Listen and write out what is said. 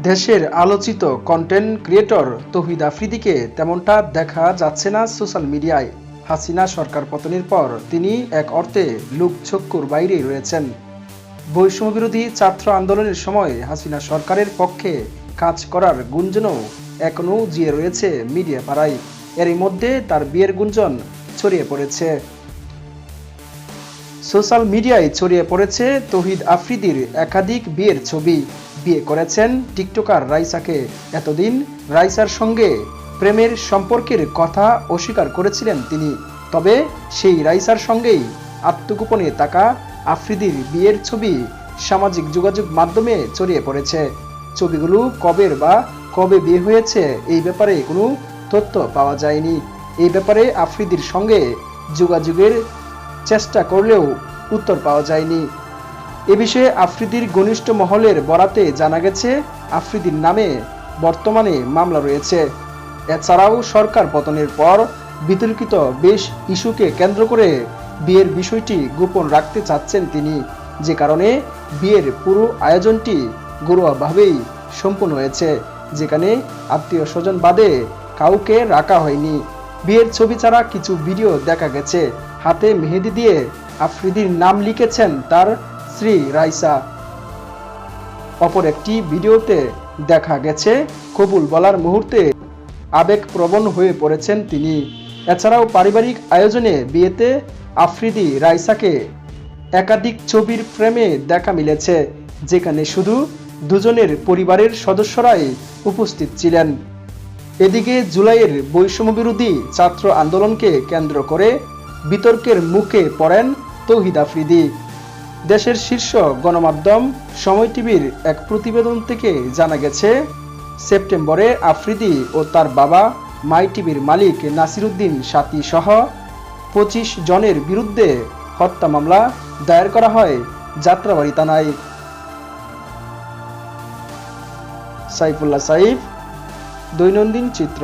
দেশের আলোচিত content creator তৌহিদ আফ্রিদিকে তেমনটা দেখা যাচ্ছে না সোশ্যাল মিডিয়ায়। হাসিনা সরকার পতনের পর তিনি এক অর্থে লোকচক্ষুর বাইরে রয়েছেন। বৈষম্যবিরোধী ছাত্র আন্দোলনের সময় হাসিনা সরকারের পক্ষে কাজ করার গুঞ্জনও এখনও জিয়ে রয়েছে মিডিয়া পাড়ায়। এরই মধ্যে তার বিয়ের গুঞ্জন ছড়িয়ে পড়েছে। সোশ্যাল মিডিয়ায় ছড়িয়ে পড়েছে তৌহিদ আফ্রিদির একাধিক বিয়ের ছবি। বিয়ে করেছেন টিকটকার রাইসাকে। এতদিন রাইসার সঙ্গে প্রেমের সম্পর্কের কথা অস্বীকার করেছিলেন তিনি। তবে সেই রাইসার সঙ্গেই আত্মগোপনে থাকা আফ্রিদির বিয়ের ছবি সামাজিক যোগাযোগ মাধ্যমে ছড়িয়ে পড়েছে। ছবিগুলো কবের বা কবে বিয়ে হয়েছে এই ব্যাপারে কোনো তথ্য পাওয়া যায়নি। এই ব্যাপারে আফ্রিদির সঙ্গে যোগাযোগের চেষ্টা করলেও উত্তর পাওয়া যায়নি। এ বিষয়ে আফ্রিদির ঘনিষ্ঠ মহলের বরাতে জানা গেছে, আফ্রিদির নামে বর্তমানে মামলা রয়েছে। এছাড়াও সরকার পতনের পর বিতর্কিত বেশ ইস্যুকে কেন্দ্র করে বিয়ের বিষয়টি গোপন রাখতে চাচ্ছেন তিনি, যে কারণে বিয়ের পুরো আয়োজনটি ঘরোয়াভাবেই সম্পন্ন হয়েছে, যেখানে আত্মীয় স্বজন বাদে কাউকে রাখা হয়নি। বিয়ের ছবি ছাড়া কিছু ভিডিও দেখা গেছে, হাতে মেহেদি দিয়ে আফ্রিদির নাম লিখেছেন তার স্ত্রী রাইসা। অপর একটি ভিডিওতে দেখা গেছে কবুল বলার মুহূর্তে আবেগপ্রবণ হয়ে পড়েছেন তিনি। এছাড়াও পারিবারিক আয়োজনে বিয়েতে আফ্রিদি রাইসাকে একাধিক ছবির ফ্রেমে দেখা মিলেছে, যেখানে শুধু দুজনের পরিবারের সদস্যরাই উপস্থিত ছিলেন। এদিকে জুলাইয়ের বৈষম্যবিরোধী ছাত্র আন্দোলনকে কেন্দ্র করে বিতর্কের মুখে পড়েন তৌহিদ আফ্রিদি। দেশের শীর্ষ গণমাধ্যম সময় টিভির এক প্রতিবেদন থেকে জানা গেছে, সেপ্টেম্বরে আফ্রিদি ও তার বাবা মাই টিভির মালিক নাসিরুদ্দিন সাথী সহ 25 জনের বিরুদ্ধে হত্যা মামলা দায়ের করা হয় যাত্রাবাড়ি থানায়। সাইফুল্লাহ সাইফ, দৈনন্দিন চিত্র।